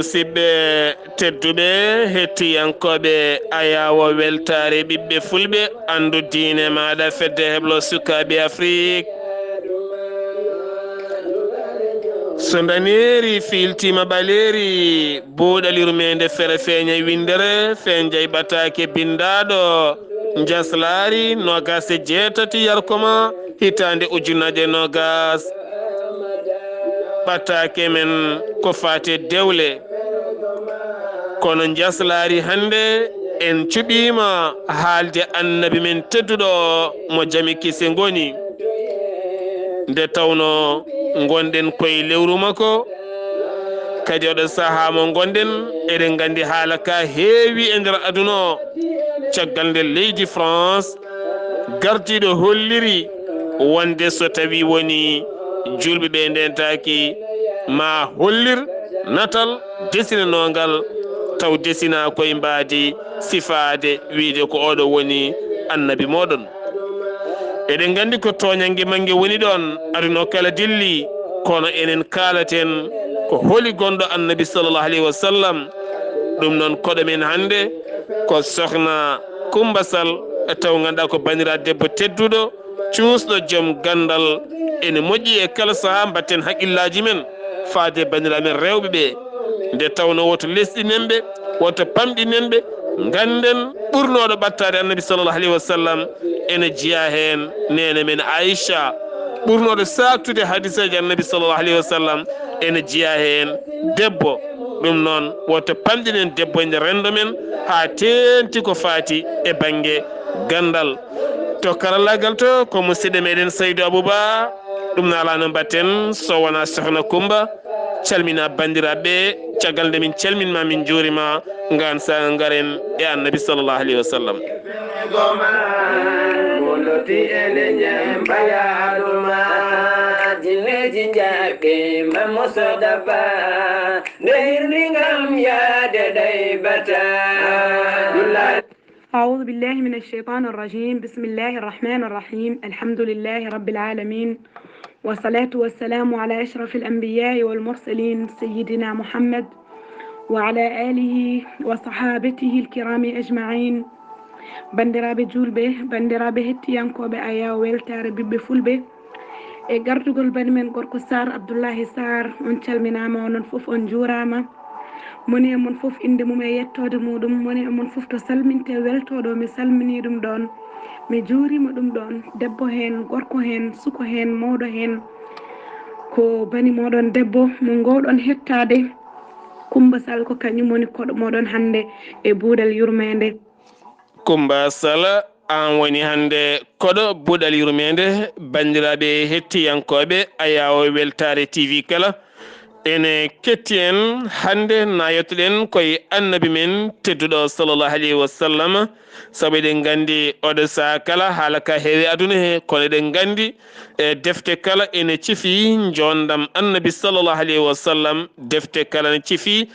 musidɓe tedduɓe hettiyankoɓe ayawo weltare ɓiɓɓe fulɓe andu diine maɗa fedde heblo sukaɓe afrique so daneri filtima ɓaleri buuɗalirmede fere feeña windere fen jayɓatake bindaɗo jaslari nogas e jeetati yarkoma hitande ujunnaje nogas ɓattake men ko fate dewle kono jaslari hande en cuɓima haalde annabi men tedduɗo mo jami kise goni nde tawno gonɗen koye lewru makko kadi oɗo saaha mo gonɗen eɗen gandi haala ka heewi e nder aduna o caggal nde leydi France gardiɗo holliri wonde so tawi woni julɓe ɓe ndentaki ma hollir natal desinanogal taw desina koye mbadi sifade wiide ko oɗo woni annabi moɗon eɗen gandi ko toñangue mangue woni ɗon aduna kala dilli kono enen kalaten ko holi gonɗo annabi sallllahu alayhi wa sallam ɗum noon koɗo men hande ko sohna Coumba Sall taw ganduɗa ko bandira debbo tedduɗo cuusɗo joom gandal ene moƴƴi e kala saaha mbatten haqqillaji men faade bandiramen rewɓe ɓe nde tawno woto lesɗinen ɓe woto pamɗinen ɓe ganden ɓurnoɗo ɓattade annabi sallllahu alayhi wa sallam ene jiya hen nene men Aïcha ɓurnoɗo saktude hadisaji annabi sallllahu alayhi wa sallam ene jiya hen debbo ɗum noon woto pamɗinen debbo e nder rendo men ha tenti ko fati e banggue gandal to karallagal to ko musidɗo meɗen Saydou Abouba ɗum no ala no mbatten so wona sohna Coumba calmina bandiraɓe caggal nde min calminma min juurima ngan sa garen e annabi sallllahu alayhi wa sallam أعوذ بالله من الشيطان الرجيم بسم الله الرحمن الرحيم الحمد لله رب العالمين والصلاة والسلام على أشرف الأنبياء والمرسلين سيدنا محمد وعلى آله وصحابته الكرام أجمعين bandiraɓe julɓe bandiraɓe hettiyankoɓe aya weltare ɓiɓɓe fulɓe e gardugol bani men gorko Sar Abdoullahi Sar on calminama onon foof on juurama moni e mon foof inde mum e yettode muɗum moni e mon foof to salminte weltoɗo mi salmini ɗum ɗon mi juurima ɗum ɗon debbo hen gorko hen suko hen mawɗo hen ko bani moɗon debbo mo gowɗon hettade Coumba Sall ko kañum woni koɗo moɗon hande e buuɗal yurmede Coumba Sall an woni hande koɗo buuɗal yurmede bandiraɓe hettiyankoɓe ayawo weltare TV kala ene ketti en hande nayottoɗen koye annabi men tedduɗo sallllahu alayhi wa sallam saabu eɗen gandi oɗo saha kala haala ka heewi aduna he kono eɗen gandi e defte kala ene cifi jondam annabi sallllahu alayhi wa sallam defte kala ne cifi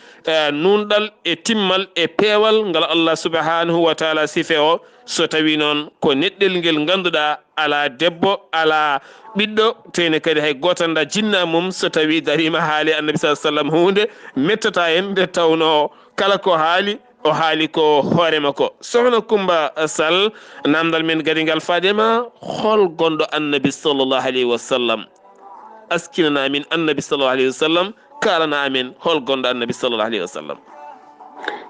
nunɗal e timmal e peewal ngal Allah subhanahu wa taala sife o so tawi noon ko neɗɗel ngel ganduɗa ala debbo ala ɓiɗɗo tene kadi hay gotanda jinna mum so tawi darima haali annabi sa sallam hunde mettata en nde tawno kala ko haali o haali ko hoore makko sohna Coumba Sall namdal men gadi ngal faadema hol gonɗo annabi sallllahu alayhi wa sallam askinana amin annabi sallllahu alayhi wa sallam kalana amin hol gonɗo annabi sallllahu alayhi wa sallam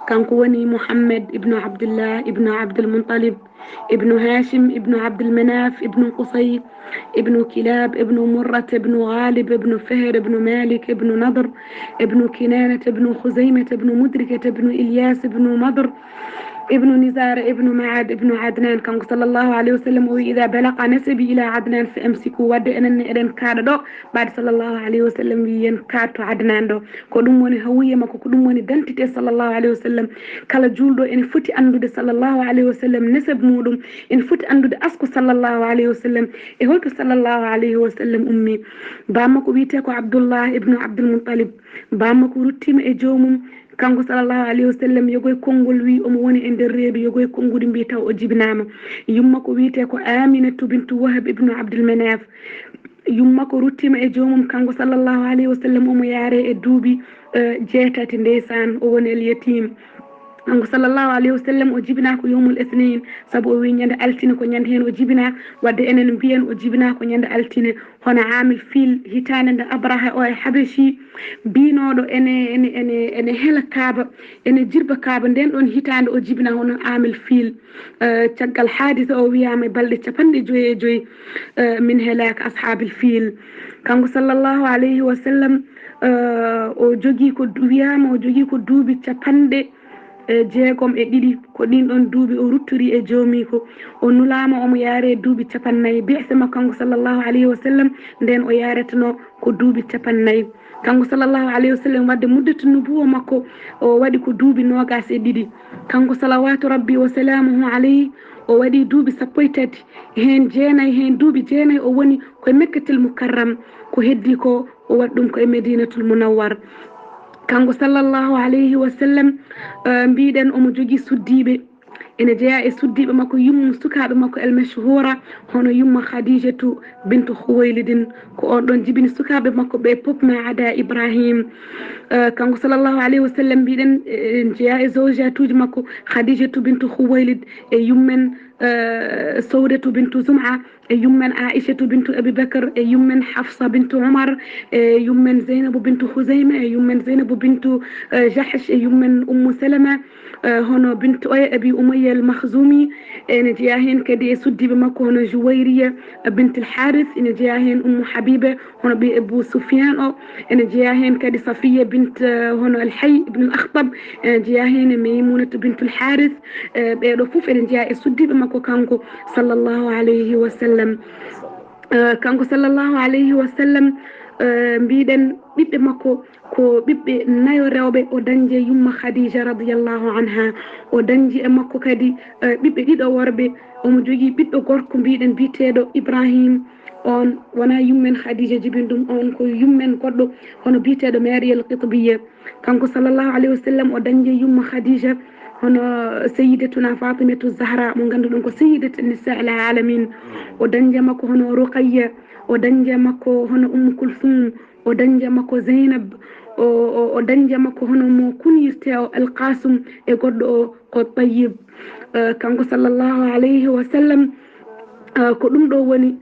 kanko woni Mouhammed ibnu Abdullah ibnu Abdul Muttalib ibnu Hashim ibnu Abdul Manaf ibnu Qusay ibnu Kilab ibnu Murrat ibnu Ghalib ibnu Fihr ibnu Malik ibnu Nadr ibnu Kinanat ibnu Khuzaymat ibnu Mudrikat ibnu Ilyas ibnu Madr ابن نزار ابن معاد ابن عدنان كان صلى الله عليه وسلم وإذا بلغ نسبي إلى عدنان فأمسكوا ود أن إذن كاد دو بعد صلى الله عليه وسلم ين كاتو عدنان دو كدوم وني هوية ما كدوم وني دنتي صلى الله عليه وسلم كلا جولدو إن فتي أندو صلى الله عليه وسلم نسب مودم إن فتي أندو أسكو صلى الله عليه وسلم إهولتو صلى الله عليه وسلم أمي بامكو بيتكو عبد الله ابن عبد المطلب بامكو رتيم إجومم kanko sallallahu alayhi wa sallam yogoy konngol wi omo woni e nder reedu yogoy konngudi mbi taw o jibinama yumma ko wiyete ko Aminatu bintu Wahab ibnu Abdul Manaf yumma ko ruttima e joomum kanko sallallahu alayhi wa sallam omo yaare e duuɓi jeetati ndeysan o woni el yatim kanko sallllahu alayhi wa sallam o jibina ko yowmul ithnin saabu o wi ñande altine ko ñande hen o jibina wadde enen mbiyen o jibina ko ñande altine hono amil fil hitande nde abraha o e habashi mbinoɗo ene hela kaaba ene jirba kaaba nden ɗon hitande o jibina hono amil fil caggal hadisa o wiyama e balɗe 55 min helaka ashabil fil kanko sallllahu alayhi wa sallam o jogui ko wiyama o jogui ko duuɓi 50 ko ɗin ɗon duuɓi o ruttori e joomi ko o nulama omo yaare duuɓi 50 bi'se makko kanko sallllahu alayhi wa sallam nden o yaretano ko duuɓi 50 kanko sallllahu alayhi wa sallam wadde muddatu nubuwa makko o waɗi ko duuɓi 22 kanko salawatu rabbi wa salamuhu alayhi o waɗi duuɓi 13 hen jeenayyi hen duuɓi jeenayyi o woni koye mekkatel mukarram ko heddi ko o waɗi ɗum koye medinatul munawwar kanko sallllahu alayhi wa sallam mbiɗen omo jogui suddiɓe ene jeeya e suddiɓe makko yummu sukaɓe makko el mashhura hono yumma khadijatu bintu khuwaylidin ko on ɗon jibini sukaɓe makko ɓe pop ma ada ibrahim kanko sallllahu alayhi wa sallam mbiɗen jeeya e zawjatuji makko khadijatu bintu khuwaylid e yummen sawdatu bintu zum'a e yummen aishatu bintu abubakar e yummen hafsa bintu umar e yummen zeynabu bintu huzayma e yummen zeynabu bintu jahsh e yummen ummu salama hono bintu abi umayya al makhzumi ene jeeya hen kadi e suddiɓe makko hono jouwayriya bint al harith ene jeeya hen ummu habiba hono ɓi abou soufiane o ene jeeya hen kadi safiya bint hono al hay ibn al akhtab ene jeeya hen maymunatu bint al harith ɓeɗo foof ene jeeya e suddiɓe makko kanko sallllahu alayhi wa sallam kanko sallllahu alayhi wa sallam mbiɗen ɓiɓɓe makko ko ɓiɓɓe nayo rewɓe o dañje yumma khadija radiallahu anha o dañji e makko kadi ɓiɓɓe ɗiɗo worɓe omo jogui ɓiɗɗo gorko mbiɗen biteɗo ibrahim on wona yummen khadija jibin ɗum on ko yummen goɗɗo hono biteɗo mariel qitbiya kanko sallllahu alayhi wa sallam o dañje yumma khadija hono seyidatuna fatimatu zahra mo ganduɗon ko seyidatu nisa al alamin o dañje makko hono ruqayya o dañje makko hono ummu kulthum o dañje makko zeynab o dañje makko hono mo kunyirte o alqasum e goɗɗo o ko tayyib kanko sallllahu alayhi wa sallam ko ɗum ɗo woni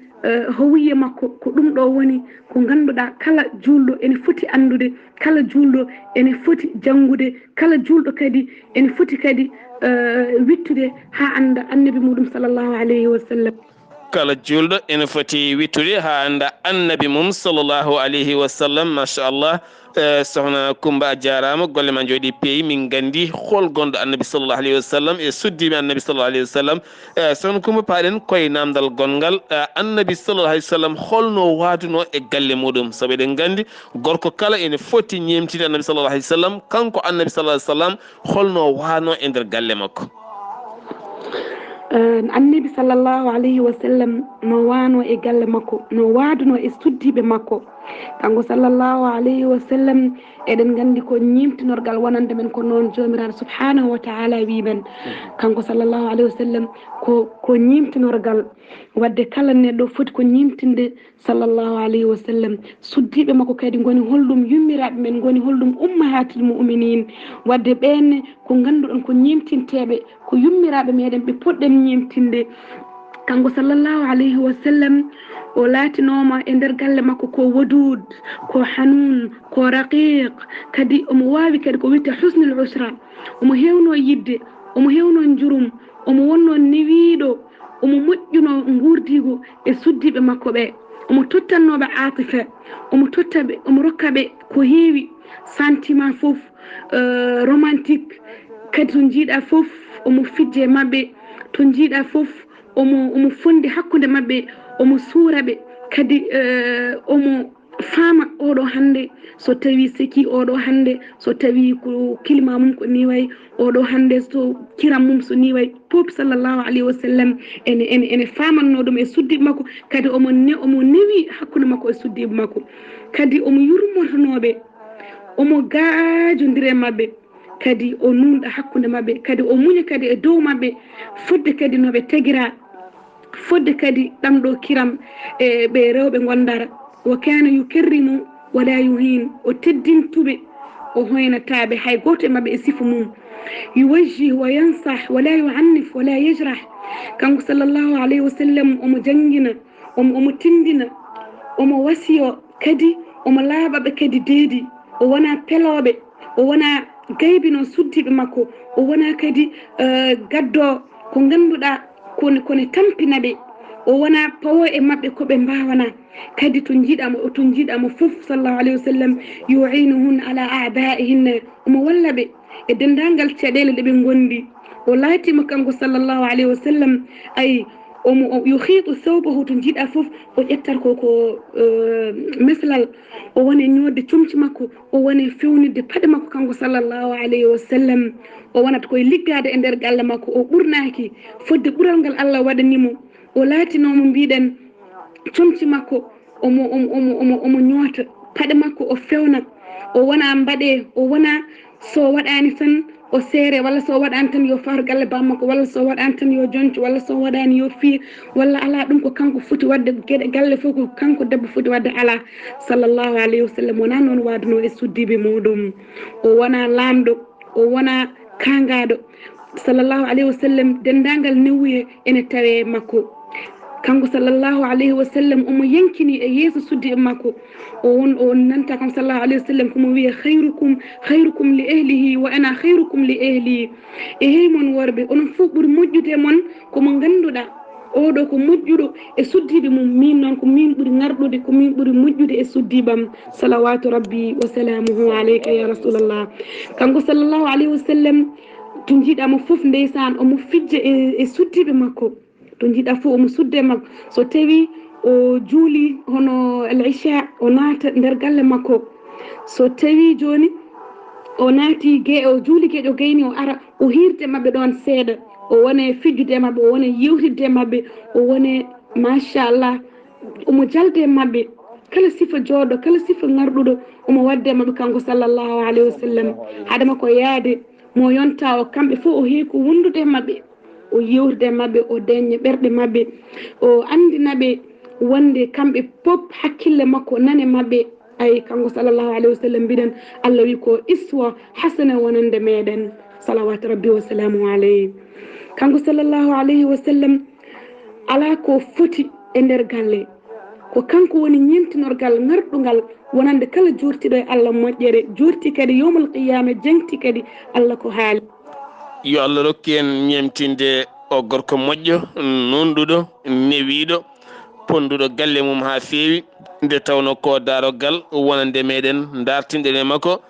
howiye makko ko ɗum ɗo woni ko ganduɗa kala julɗo ene foti andude kala julɗo ene foti janngude kala julɗo kadi ene foti kadi wittude ha anda annabi muɗum sallllahu alayhi wa sallam kala julɗo ene foti wittude ha anda annabi mum sallllahu alayhi wa sallam machallah sohna Coumba a jarama golle ma jooɗi peeyi min gandi hol gonɗo annabi sallllahu alayhi wa sallam e suddiɓe annabi sallllahu alayhi wa sallam sohna Coumba paaɗen koye namdal gongal annabi sallllahu alayhi wa sallam holno waduno e galle muɗum saabu eɗen gandi gorko kala ene foti ñemtide annabi sallllahu alayhi wa sallam kanko annabi sallllahu alayhi wa sallam holno wano e nder galle makko annabi sallllahu alayhi wa sallam no wano e galle makko no waduno e suddiɓe makko kanko sallllahu alayhi wa sallam eɗen gandi ko ñimtinorgal wonande men ko noon jomiraɗo subhanahu wa taala wimen kanko sallllahu alayhi wa sallam ko ñimtinorgal wadde kala neɗɗo foti ko ñimtinde sallllahu alayhi wa sallam suddiɓe makko kadi goni holɗum yummiraɓe men goni holɗum ummahatul muminin wadde ɓenne ko ganduɗon ko ñimtinteɓe ko yummiraɓe meɗen ɓe poɗɗen ñimtinde kanko sallllahu alayhi wa sallam o laatinoma e nder galle makko ko wadud ko hanun ko raqiq kadi omo wawi kadi ko witte husnul usra omo hewno yidde omo hewno jurum omo wonno newiɗo omo moƴƴuno gurdigo e suddiɓe makko ɓe omo tottannoɓe atifa omo tottaɓe omo rokkaɓe ko heewi sentiment foof romantique kadi to jiiɗa foof omo fijje mabɓe to jiiɗa foof omo fondi hakkude mabɓe omo suuraɓe kadi omo faama oɗo hande so tawi seki oɗo hande so tawi ko kilima mum ko ni way oɗo hande so kiram mum so ni way pop sallllahu alayhi wa sallam ene famanno ɗum e suddiɓe makko kadi omo newi hakkude makko e suddiɓe makko kadi omo yurmotonoɓe omo gaajodire mabɓe kadi o nunɗa hakkude mabɓe kadi o muña kadi e dow mabɓe fodde kadi noɓe tagira fodde kadi ɗamɗo kiram e ɓe rewɓe gondara wa kana yukarrimu wala yuhin o teddintuɓe وهنا تابع هاي قوت ما بيسيف مم يوجه وينصح ولا يعنف ولا يجرح كان صلى الله عليه وسلم جنجنا تندنا وسيو كدي لابا بكدي ديدي وانا بلوبي وانا gaybino suddiɓe makko o wona kadi gaddo ko ganduɗa kone tampina ɓe o wona pawo e mabɓe koɓe mbawana kadi to jiiɗamo fof sallallahu alayhi wa sallam yuinuhun ala abaihinna omo walla ɓe e dendagal caɗele ɗe ɓe gondi o laatima kanko sallallahu alayhi wa sallam ay omo yuhitu thawbahu to jiiɗa fof o ƴettat ko meslal o woni ñodde comci makko o woni fewnidde paɗe makko kanko sallallahu alayhi wa sallam o wonata koye liggade e nder galle makko o ɓurnaki fodde ɓural ngal Allah waɗanimo o laatinomo mbiɗen comci makko omo ñoota paɗe makko o fewna o wona mbaɗe o wona so waɗani tan o seere walla so waɗani tan yo fawre galle bammakko walla so waɗani tan yo jonco walla so waɗani yo fiir walla ala ɗum ko kanko foti wadde gueɗe galle fof ko kanko debbo foti wadde ala sallallahu alayhi wa sallam wona noon waduno e suddiɓe muɗum o wona lamɗo o wona kangaɗo sallallahu alayhi wa sallam dendagal newuye ene tawe makko kanko sallallahu alayhi wa sallam omo yankini e yeeso suddiɓe makko o nanta kam sallallahu alayhi wa sallam komo wiya khayrukum li ahlihi wa ana khayrukum li ahli e hey mon worɓe onon fof ɓuuri moƴƴude mon komo ganduɗa oɗo ko moƴƴuɗo e suddiɓe mum min noon ko min ɓuuri garɗude ko min ɓuuri moƴƴude e suddiɓam salawatu rabbi wa salamuhu alayka ya rasulallah kanko sallallahu alayhi wa sallam to jiiɗamo fof ndeysan omo fijja e suddiɓe makko to jiiɗa fof omo sudde makko so tawi o juuli hono al isha o naata nder galle makko so tawi joni o naati o juuli gueɗo gayni o ara o hirde mabɓe ɗon seeɗa o wone fijjude mabɓe o wone yewtidde mabɓe o wone machallah omo jalde mabɓe kala sifa jooɗo kala sifa garɗuɗo omo wadde mabɓe kanko sallallahu alayhi wa sallam haadema ko yaade mo yonta o kamɓe fof o heeko wondude mabɓe o yewtide mabɓe o deña ɓerɗe mabɓe o andinaɓe wonde kamɓe pop hakkille makko nane mabɓe ay kanko sallallahu alayhi wa sallam mbiɗen Allah wi ko iswa hasana wonande meɗen salawatu rabbi wa salamu alayhi kanko sallallahu alayhi wa sallam ala ko foti e nder galle ko kanko woni ñentinorgal ngarɗugal wonande kala jurtiɗo e Allah moƴƴere jurti kadi yawmal qiyama jengti kadi Allah ko haali yo Allah rokki en ñemtinde o gorko moƴƴo nonɗuɗo newiɗo ponduɗo galle mum ha feewi nde tawno ko darogal wonande meɗen dartinɗen e makko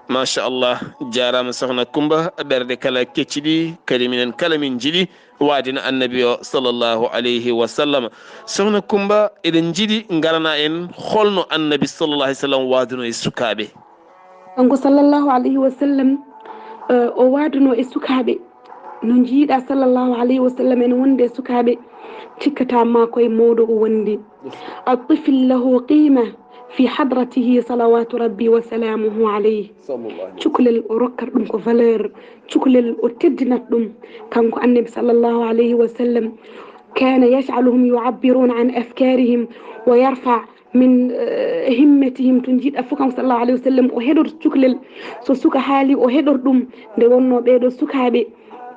machallah jarama sohna Coumba ɓerde kala kecciɗi kadi minen kala min jiiɗi wadina annabi o sallllahu alayhi wa sallam sohna Coumba eɗen jiiɗi garana en holno annabi sallallah alih w sallam waduno e sukaɓe kanko sallallahu alayhi wa sallam o waduno e sukaɓe no jiiɗa sallallahu alayhi wa sallam ene wonde sukaɓe cikkata ma koye mawɗo o wondi الطفل له قيمة في حضرته صلوات ربي وسلامه عليه شكل ركر دم كفلر شكل أتدنت دم كان النبي صلى الله عليه وسلم كان يجعلهم يعبرون عن أفكارهم ويرفع من همتهم تنجيد أفكام صلى الله عليه وسلم وهدر شكل سوسك حالي وهدر دم دونو بيدو سكابي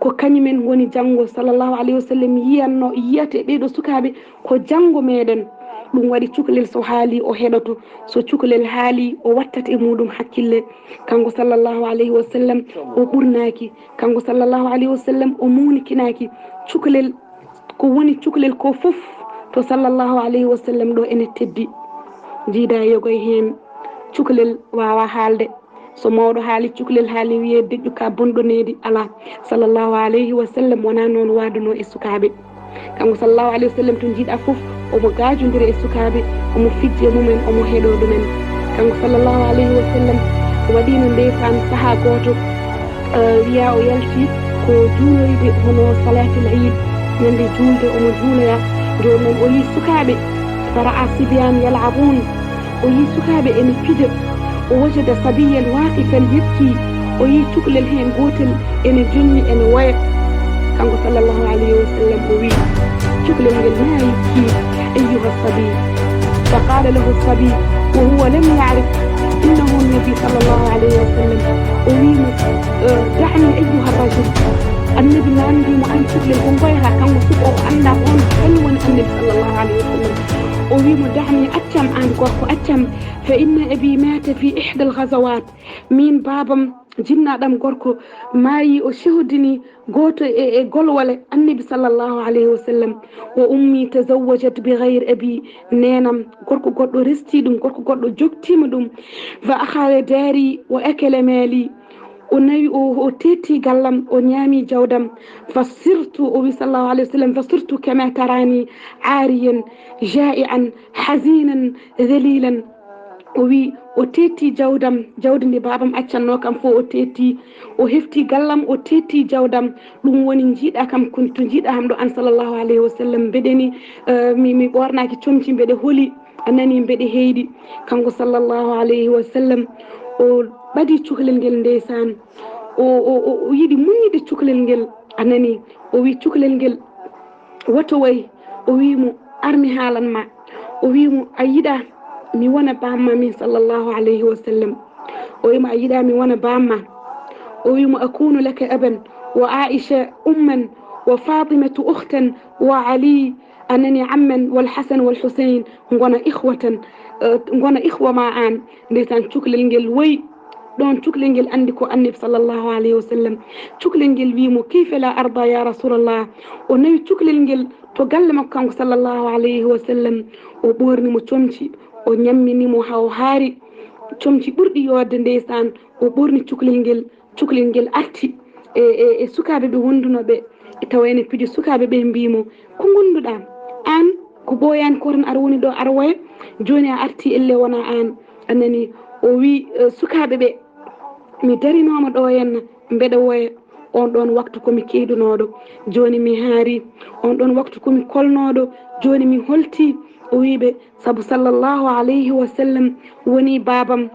ko kañumen woni janngo sallallahu alayhi wa sallam yiyanno yiyate ɓeɗo sukaɓe ko janngo meɗen ɗum waɗi cukalel so haali o heɗoto so cukalel haali o wattat e muɗum hakkille kanko sallallahu alayhi wa sallam o ɓurnaki kanko sallallahu alayhi wa sallam o munikinaki cukalel ko woni cukalel ko fof to sallallahu alayhi wa sallam ɗo ene teddi jiida yogoy hen cukalel wawa haalde so mawɗo haali cukalel haali wiye deƴƴu ka bonɗonedi ala sallallahu alayhi wa sallam wona noon waduno e sukaɓe kanko sallallahu alayhi wa sallam to jiiɗa foof omo gajodira e sukaɓe omo fijje mumen omo heeɗo ɗumen kanko sallallahu alayhi wa sallam waɗino ndeysan saaha goto wiya o yalti ko juuloyde hono salatil eid ñande julde omo juuloya joni noon o yi sukaɓe fara'a sibiyan yalabun o yi sukaɓe ene pija ووجد صبيا واقفا يبكي ويتقل الهين قوتل إن جني إن ويا كان صلى الله عليه وسلم وي تقل ما يبكي أيها الصبي فقال له الصبي وهو لم يعرف إنه النبي صلى الله عليه وسلم وميم دعني أيها الرجل النبي نامدي مؤنسك للغنبيرة كان وسوء أن أقول حلوا النبي صلى الله عليه وسلم وميم دعني أتم عن قرق أتم فإن أبي مات في إحدى الغزوات من بابم جنة دم قرق ماي وشهدني قوت قلول النبي صلى الله عليه وسلم وأمي تزوجت بغير أبي نينم قرق قرق رستي دم قرق قرق جوكتي مدم فأخذ داري وأكل مالي ونبي وتيتي قلم ونيامي جودم فصرت أبي صلى الله عليه وسلم فصرت كما تراني عاريا جائعا حزينا ذليلا وتيتي جودم بابام أتشنو كم فو وتيتي وهفتي قلم وتيتي جودم لون ونجيد أكم كنت نجيد أهم دو أن صلى الله عليه وسلم بدني مي بورناكي تشومتي بدي هولي أنني بدي هيدي كم صلى الله عليه وسلم badi cukalel ngel ndeysaan o yiɗi muñide cukalel ngel anani o wi cukalel ngel woto way o wimo armi haalan ma o wimo a yiɗa mi wona bamma min sallallahu alayhi wa sallam o wimo a yiɗa mi wona bamma o wimo akunu laka aban wa aisha umman wa fatimatu ukhtan wa ali أنني عما والحسن والحسين ngona إخوة ما an ndeysaan cukalel ngel way دون تكلنجل عندك النبي صلى الله عليه وسلم تكلنجل بيمو كيف لا أرضى يا رسول الله ونبي تكلنجل تقلمك كان صلى الله عليه وسلم وبورني متشمشي ونيمني محاوهاري تشمشي بردي يود نديسان وبورني تكلنجل أرتي سكابي بهندنا تويني بيجي سكابي بيمبيمو كنغندو دام أن كبويان كورن أروني دو أروي جوني أرتي إلي وانا أنني وي سكابي mi darinoma ɗo henna mbeɗa woya on ɗon waktu komi keydunoɗo joni mi haari on ɗon waktu komi kolnoɗo joni mi holti o wiɓe saabu sallllahu alayhi wa sallam woni babam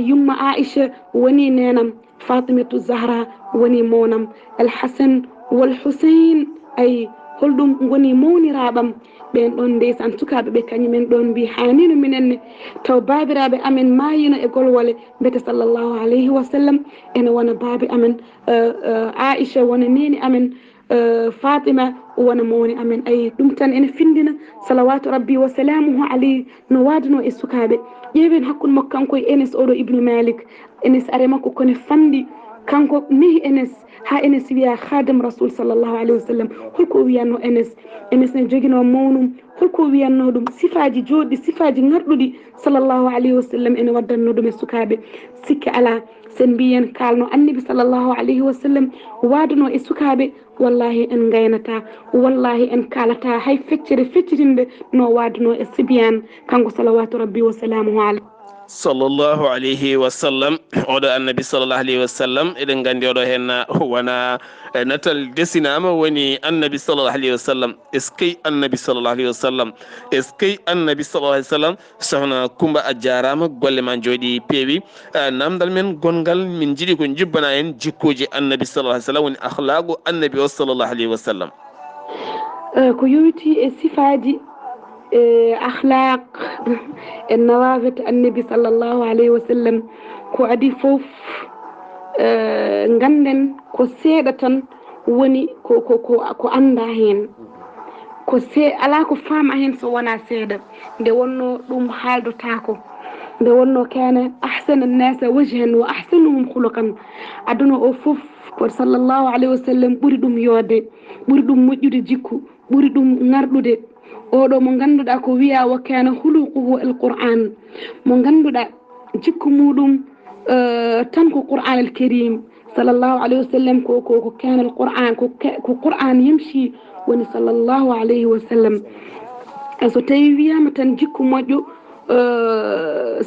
yumma aicha woni nenam fatimatu zahra woni monam alhasan walhusain ay holɗum goni mawniraɓam ɓen ɗon ndeysan sukaɓe ɓe kañumen ɗon mbi hanino minenne taw babiraɓe amen mayino e golwole mbete sallllahu alayhi wa sallam ene wona baabi amen aicha wona neni amen fatima wona mawni amen ayi ɗum tan ene findina salawatu rabbi wa salamuhu alayhi no waduno e sukaɓe ƴeewen hakkude makko kanko e Enes oɗo ibnu Malik Enes are makko kone fandi kanko nehi Enes ha Enes wiya khadam rasul sallllahu alayhi wa sallam holko wiyanno Enes ne joguino mawnum holko wiyanno ɗum sifaji joɗɗi sifaji garɗuɗi sallllahu alayhi wa sallam ene waddanno ɗum e sukaɓe sikki ala sen mbiyen kalno annabi sallllahu alayhi wa sallam waduno e sukaɓe wallahi en gaynata wallahi en kalata hay feccere feccitinde no waduno e sibiyan kanko salawatu rabbi wa salamuhu alayhi sallllahu alayhi wa sallam oɗo annabi sallllahu alayhi wa sallam eɗen gandi oɗo hen wona natal desinama woni annabi sallllahu alayhi wa sallam est ce que annabi sallllahu alayhi wa sallam est ce que annabi sallllahu alayhi wa sallam sohna Coumba a jarama golle ma jooɗi peewi namdal men gongal min jiiɗi ko jubbana en jikkuji annabi sallllahu alayhi wa sallam woni akhlaqu annabi o sallllahu alayhi wa sallam ko yowiti e sifaji أخلاق النوافذ النبي صلى الله عليه وسلم كو أدي فوف غندن كو سيدة وني كو أندا هين كو سي ألا كو فام هين سو ونا سيدة دي ونو دوم حالدو تاكو دي ونو كان أحسن الناس وجها وأحسنهم خلقا أدنو أو فوف كو صلى الله عليه وسلم بوري دوم يودي بوري دوم مجود جيكو بوري دوم نردو oɗo mo ganduɗa ko wiya wa kana huluquhu alquran mo ganduɗa jikku muɗum tan ko qur'an alkarim sallllahu alayhi wa sallam ko kana alquran ko qur'an yamshi woni sallllahu alayhi wa sallam so tawi wiyama tan jikku moƴƴo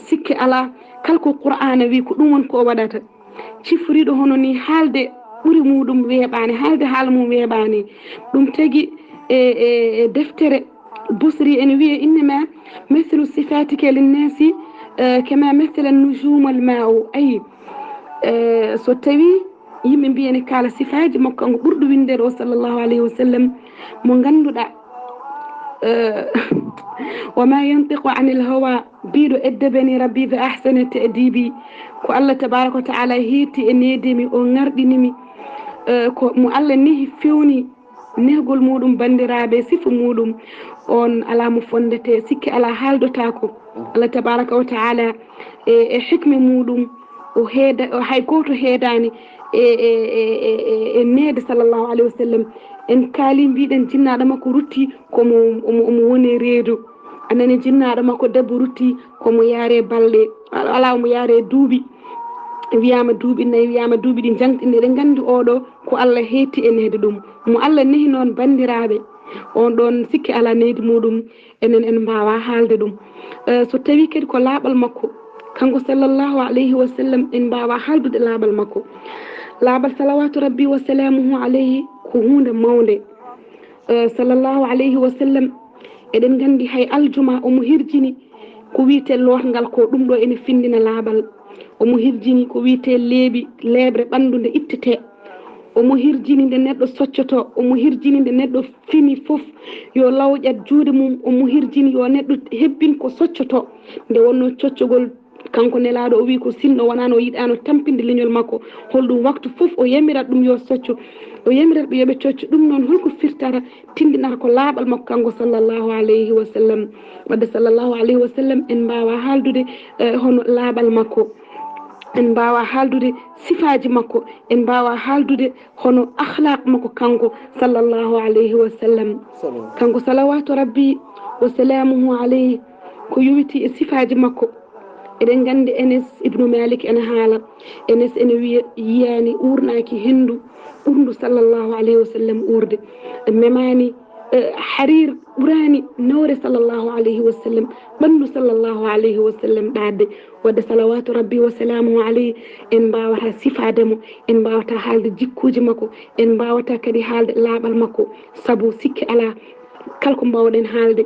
sikki ala kalko qur'ana wi ko ɗum won ko waɗata cifriɗo hono ni haalde ɓuuri muɗum weeɓani haalde haala mum weeɓani ɗum tagui e deftere بصري أن وي إنما مثل صفاتك للناس كما مثل النجوم الماء أي سوتوي يمن بيني كالا صفات مكان برد ويندر صلى الله عليه وسلم من غندو وما ينطق عن الهوى biɗo eddebeni rabbi fa ahsana ta'dibi ko Allah tabaraka wa ta'ala heeti e nedemi o ngardinimi ko mo Allah nehi fewni nehgol muɗum bandiraɓe sifa muɗum on ala mo fondete sikki ala haaldotako Allah tabaraka wa ta'ala e hikme muɗum o heeda hay goto heedani e nede sallllahu alayhi wa sallam en kaali mbiɗen jinnaɗo makko rutti omo woni reedu anani jinnaɗo makko debbo rutti komo yaare balɗe ala omo yaare duuɓi wiyama duuɓi nayyi wiyama duuɓi ɗi jangɗini eɗen gandi oɗo ko Allah heetti e nehde ɗum mo Allah nehi noon bandiraɓe on ɗon sikki ala neydi muɗum enen en mbawa haalde ɗum so tawi kadi ko laaɓal makko kanko sallllahu alayhi wa sallam en mbawa haaldude laaɓal makko laaɓal salawatu rabbi wa salamuhu alayhi ko hunde mawde sallllahu alayhi wa sallam eɗen gandi hay aljuma omo hirjini ko wiyete lotgal ko ɗum ɗo ene findina laaɓal omo hirjini ko wiyete leeɓre ɓandu nde ittete omo hirjini nde neɗɗo soccoto omo hirjini nde neɗɗo fini foof yo lawƴat juuɗe mum omo hirjini yo neɗɗo hebbin ko soccoto nde wonno coccogol kanko nelaɗo o wi ko sinno wonano o yiɗano tampinde leñol makko holɗum waktu foof o yamirat ɗum yo socco o yamirat ɓe yooɓe cocco ɗum noon holko firtata tindinata ko laaɓal makko kanko sallllahu alayhi wa sallam wadde sallllahu alayhi wa sallam en mbawa haaldude hono laaɓal makko en mbawa haaldude sifaji makko en mbawa haaldude hono akhlaq makko kanko sallllahu alayhi wa sallam kanko salawatu rabbi wa salamuhu alayhi ko yowiti e sifaji makko eɗen gandi Enes ibnu Malik ene haala Enes ene wiya yiyani urnaki hendu ɓurndu sallllahu alayhi wa sallam urde memani harir ɓurani nawre sallllahu alayhi wa sallam ɓandu sallllahu alayhi wa sallam ɗadde wadde salawatu rabbi wa salamuhu alayhi en mbawata sifademo en mbawata haalde jikkuji makko en mbawata kadi haalde laaɓal makko saabu sikki ala kalko mbawɗen haalde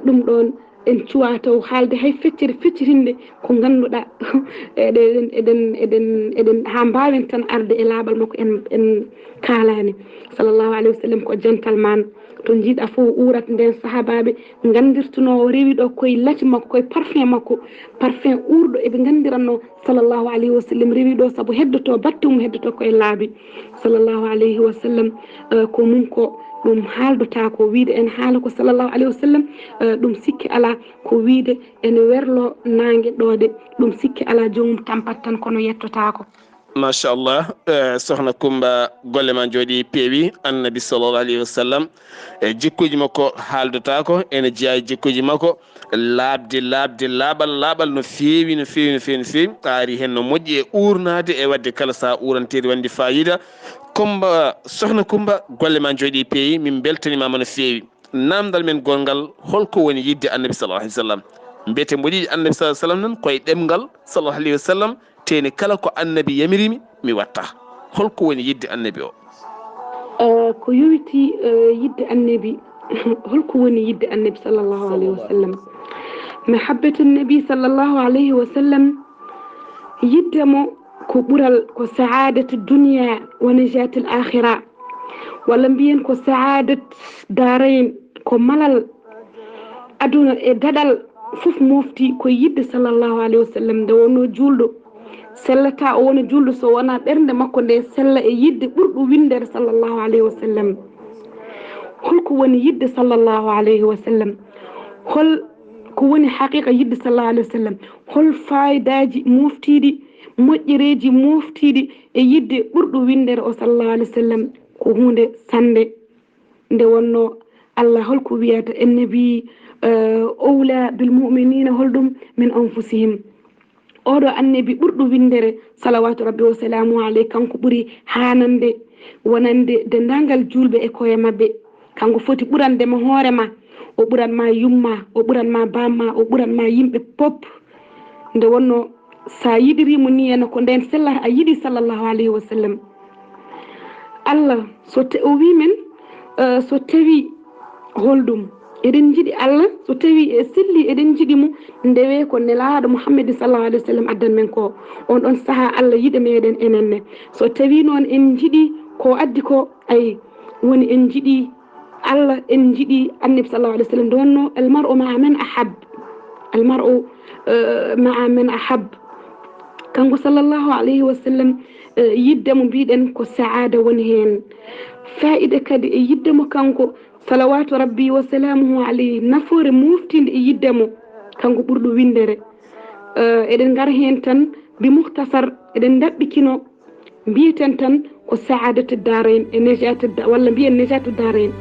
ɗum ɗon en cuwa taw haalde hay feccitinde ko ganduɗa eɗen ha mbawen tan arde e laaɓal makko en kaalani sallllahu alayhi wa sallam ko gentleman to jiiɗa fof urat nden sahabaɓe gandirtuno rewi ɗo koye lati makko koye parfum urɗo eɓe gandiranno sallllahu alayhi wa sallam rewi ɗo saabu heddoto batte mum heddoto koye laabi sallllahu alayhi wa sallam ko mum ko ɗum haaldota ko wiide en haala ko sallllahu alayhi wa sallam ɗum sikki ala ko wiide ene werlo nangue ɗode ɗum sikki ala jomum tampat tan kono yettotako machallah sohna Coumba golle ma jooɗi peewi annabi sallllahu alayhi wa sallam e jikkuji makko haaldotako ene jeeya e jikkuji makko laabde laaɓal no feewi no feewi ari hen no moƴƴi e urnade e wadde kala sa urantede wandi fayida sohna Coumba golle ma jooɗi peewi min beltanimama no feewi namdal men gongal holko woni yidde annabi sallallahu alayhi wa sallam mbiyete mboɗo yiɗi annabi sallallahu alayhi wa sallam noon koye ɗemgal sallallahu alayhi wa sallam teni kala ko annabi yamirimi mi watta holko woni yidde annabi o ko yowiti yidde annabi holko woni yidde annabi sallllahu alayhi wa sallam mahabbatu nabi sallllahu alayhi wa sallam yiddemo ko ɓural ko saadatu dunia wa najat al akhira walla mbiyen ko saadat darain ko malal aduna e daɗal fof mofti ko yidde sallllahu alayhi wa sallam nde wonno julɗo sellata o wona julɗo so wona ɓernde makko nde sella e yidde ɓurɗo windere sallllahu alayhi wa sallam holko woni yidde sallllahu alayhi wa sallam hol ko woni haqiqa yidde sallllahu alayhi wa sallam hol fayidaji moftiɗi moƴƴereji moftiɗi e yidde ɓurɗo windere o sallllahu alayhi wa sallam ko hunde sande nde wonno Allah holko wiyata annabi awla bil mu'minina holɗum min anfusihim oɗo annabi ɓurɗo windere salawatu rabbi wa salamu alayhi kanko ɓuuri hanande wonande dendagal julɓe e koye mabɓe kanko foti ɓurandema hoorema o ɓuranma yumma o ɓuranma bamma o ɓuranma yimɓe pop nde wonno sa yiɗirimo ni ene ko nden sellata a yiɗi sallllahu alayhi wa sallam Allah o wimen so tawi holɗum eɗen jiiɗi Allah so tawi e selli eɗen jiiɗi mo ndewe ko nelaɗo Muhammadin sallallahu alayhi wa sallam addan men ko on ɗon saaha Allah yiɗa meɗen enenne so tawi noon en jiiɗi ko addi ko ay woni en jiiɗi Allah en jiiɗi annabi sallallahu alayhi wa sallam nde wonno almar'u ma man ahab المرء مع من أحب كان صلى الله عليه وسلم يدم بيدن كو سعادة ونهين فائدة كد يدم كانكو صلوات ربي وسلامه عليه نفور مفتين يدم كانكو بردو ويندره إذن غار هين تن بمختصر إذن دبكينو بيتن تن كو سعادة الدارين ولا بي النجاة الدارين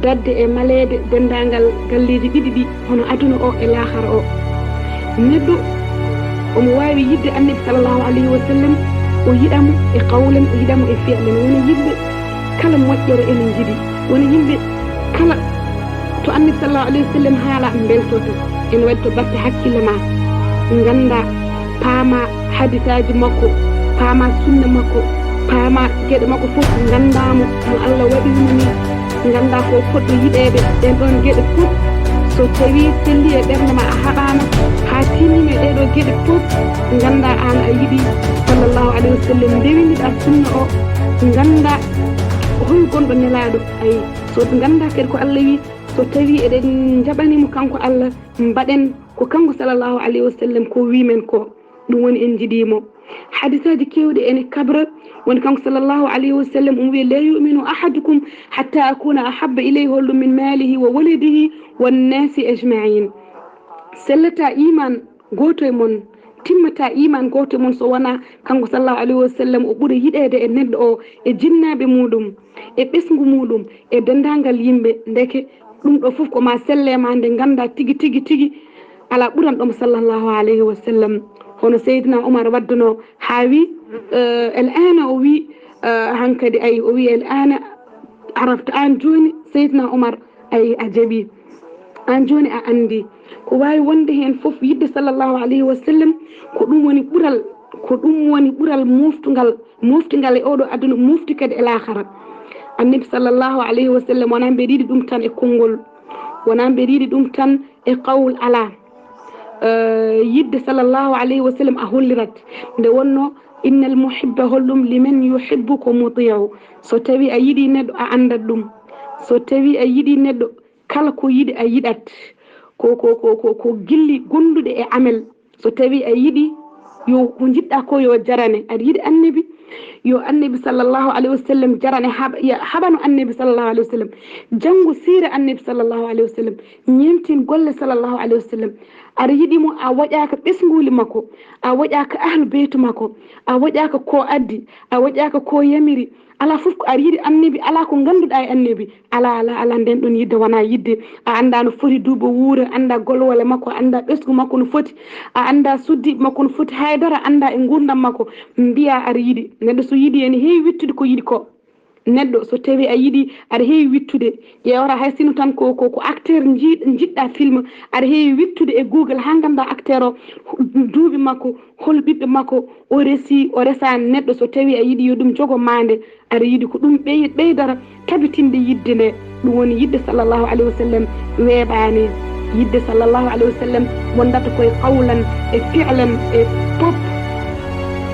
دد ماليد دندانغال غاليجي ديدي هونو ادuna o e lahara o neddo omo wawi yidde annabi sallallahu alayhi wa sallam o yidamo e qawlan o yidamo e fi'lan woni yimbe kala moƴƴere enen jidi woni yimbe kala to annabi sallallahu alayhi wa sallam haala beltoto en wadto batte hakkille ma ganda paama hadisaji makko paama sunna makko paama geɗe makko fof gandamo no Allah waɗirimo ni ganda ko foddo yiɗede den ɗon geɗe fof so tawi selli e ɓernde ma a haɓama ha tinnima ɗeɗo geɗe fof ganda an a yiɗi sallallahu alayhi wa sallam ndewiniɗa sunna o ganda hol gonɗo nelaɗo ayi so ganda kadi ko Allah wi so tawi eɗen jaɓanimo kanko Allah mbaɗen ko kanko sallallahu alayhi wa sallam ko wimen ko ɗum woni en jiɗimo hadisaji kewɗi ene kabra woni kanko sallallahu alayhi wa sallam wi la yuminu ahadukum hatta akuna ahabba ilayhi hollum min malihi wa walidihi wannasi ajmain sellata iman goto e mon timmata iman goto e mon so wona kanko sallallahu alayhi wa sallam o ɓuuri yiɗede e neɗɗo o e jinnaɓe muɗum e ɓesgu muɗum e dendagal yimɓe ndeke ɗum ɗo foof koma sellema nde ganda tigi tigi tigi ala ɓuran ɗomo sallallahu alayhi wa sallam hono seydina oumar wadduno ha wi الآن وي هنكدي أي وي الآن عرفت أن جوني سيدنا عمر أي أجابي أن جوني عندي كواي وندي هن فوف يد صلى الله عليه وسلم كدوم وني برال موفتنغال أودو أدنو موفتي كد الآخرة النبي صلى الله عليه وسلم ونام بريد دوم تان إكونغول ونام بريد دوم تان إقول على يد صلى الله عليه وسلم أهولرت دونو إن المحب هلم لمن يحبك مطيع so tawi a yiɗi neɗɗo a andat ɗum so tawi a yiɗi neɗɗo kala ko yiɗi a yiɗat ko gilli gonduɗe e amel so tawi a yiɗi yo ko jiɗɗa ko yo jarane aɗa yiɗi annabi yo annabi sallallahu alayhi wa sallam jarane haɓano annabi sallallahu alayhi wa sallam janngo siira annabi sallallahu alayhi wa sallam ñemtin golle sallallahu alayhi wa sallam aɗa yiɗimo a waƴaka ɓesguli makko a waƴaka ahlu beytu makko a waƴaka ko addi a waƴaka ko yamiri ala fof ko aɗa yiɗi annabi ala ko ganduɗa e annabi ala nden ɗon yidde wona yidde a anda no foti duuɓo wuura anda golwole makko anda ɓesgu makko no foti a anda suddiɓe makko no foti haydara anda e gurdam makko mbiya aɗa yiɗi neɗɗo so yiɗi ene heewi wittude ko yiɗi ko neɗɗo so tawi a yiɗi aɗa heewi wittude ƴewata hay sino tan ko acteur jiɗɗa film aɗa heewi wittude e google ha ganda acteur o duuɓi makko hol ɓiɓɓe makko o resani neɗɗo so tawi a yiɗi yo ɗum jogo mande aɗa yiɗi ko ɗum ɓeydara tabitinde yidde nde ɗum woni yidde sallallahu alayhi wa sallam weeɓani yidde sallallahu alayhi wa sallam wondata koye qawlan e fi'lan e pop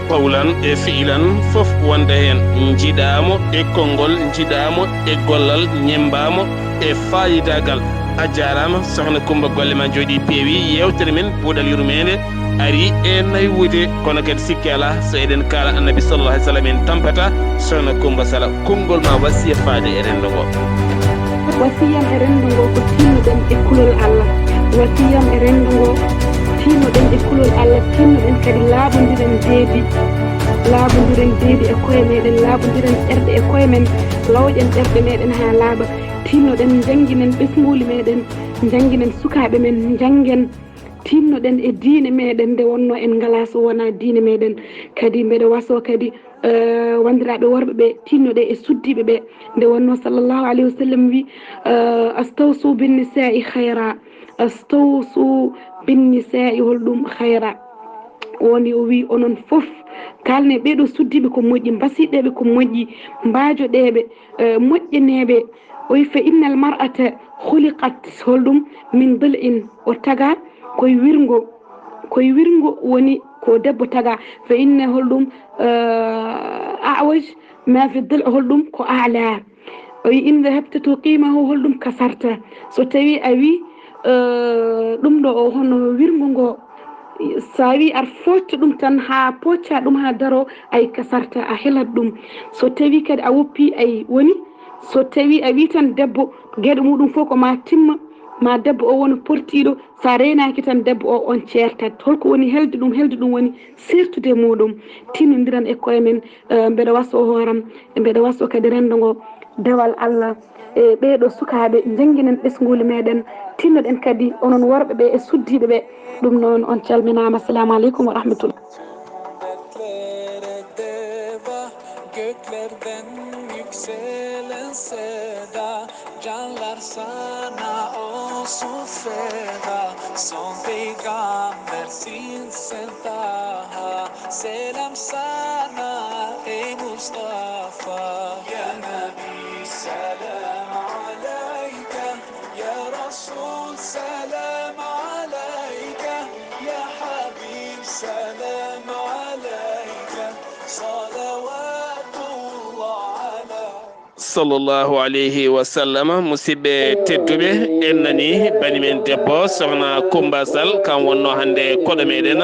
qawlan e fi'lan fof wonde hen jiɗamo e konngol jiɗamo e gollal ñembamo e fayidagal a jarama sohna Coumba golle ma jooɗi peewi yewtere men puuɗal yurmede ari e naywude kono kadi sikki ala so eɗen kaala annabi sallallahu alih w sallam en tampata sohna Coumba Sala konngol ma wasiya faade e rendo ngo wasiyam e rendo ngo ko tinnoɗen e kulol Allah wasiyam e rendo ngo tinnoɗen e kulol Allah tinnoɗen kadi laaɓodiren deedi e koye meɗen laaɓodiren ɓerɗe e koye men lawƴen ɓerɗe meɗen ha laaɓa tinnoɗen jangginen ɓesguli meɗen jangginen sukaɓe men janggen tinnoɗen e diine meɗen nde wonno en ngala so wona diine meɗen kadi mbeɗa waso kadi wandiraɓe worɓe ɓe tinnoɗe e suddiɓe ɓe nde wonno sallallahu alayhi wa sallam wi astawsu binnisa'i hayra astawsu binnisa'i holɗum hayra woni o wi onon fof kalne ɓeɗo suddiɓe ko moƴƴi mbasiɗeɓe ko moƴƴi mbajoɗeɓe moƴƴaneɓe o wi fa innal mar'ata khuliqat holɗum min dil'in o taga koye wirgo woni ko debbo taga fa inna holɗum awaj ma fi dil holɗum ko ala o wi in dhahabta tuqimahu holɗum kasarta so tawi a wi ɗum ɗo o hono wirgo ngo sa wi ar focca ɗum tan ha pocca ɗum ha daro ay kasarta a helat ɗum so tawi kadi a woppi ay woni so tawi a wi tan debbo gueɗe muɗum fof ko ma timma ma debbo o wona portiɗo sa reynaki tan debbo o on certat holko woni helde ɗum woni sertude muɗum tinnodiran e koye men mbeɗa waso hooram mbeɗa waso kadi rendo ngo dewal Allah e ɓeɗo sukaɓe janguinen ɓesguli meɗen tinnoɗen kadi onon worɓe ɓe e suddiɓe ɓe ɗum noon on calminama assalamu aleykum wa rahmatullah. Göklerden yükselen seda, canlar sana olsun feda. Son peygambersin sen daha, selam sana ey Mustafa. Ya Nabi selam aleyke, ya Resul selam aleyke, ya Habib selam aleyke, sallallahu alayhi wa sallam. musidɓe tedduɓe en nani bani men debbo sohna Coumba Sall kan wonno hande koɗo meɗen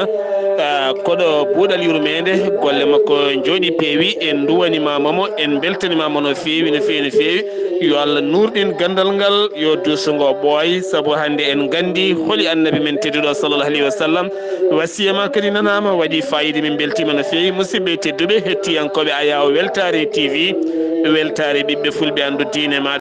koɗo buuɗal yurmede golle makko jooɗi peewi en duwanimamamo en beltanimamo no feewi no feewi no feewi yo Allah nurɗin gandal ngal yo duusugo ɓooy saabu hande en gandi holi annabi men tedduɗo sallallahu alayhi wa sallam wasiyama kadi nanama waɗi fayida min beltima no feewi. musidɓe tedduɓe hettiyankoɓe Ayaw Weltare TV weltare ɓiɓɓe fulɓe andu diine ma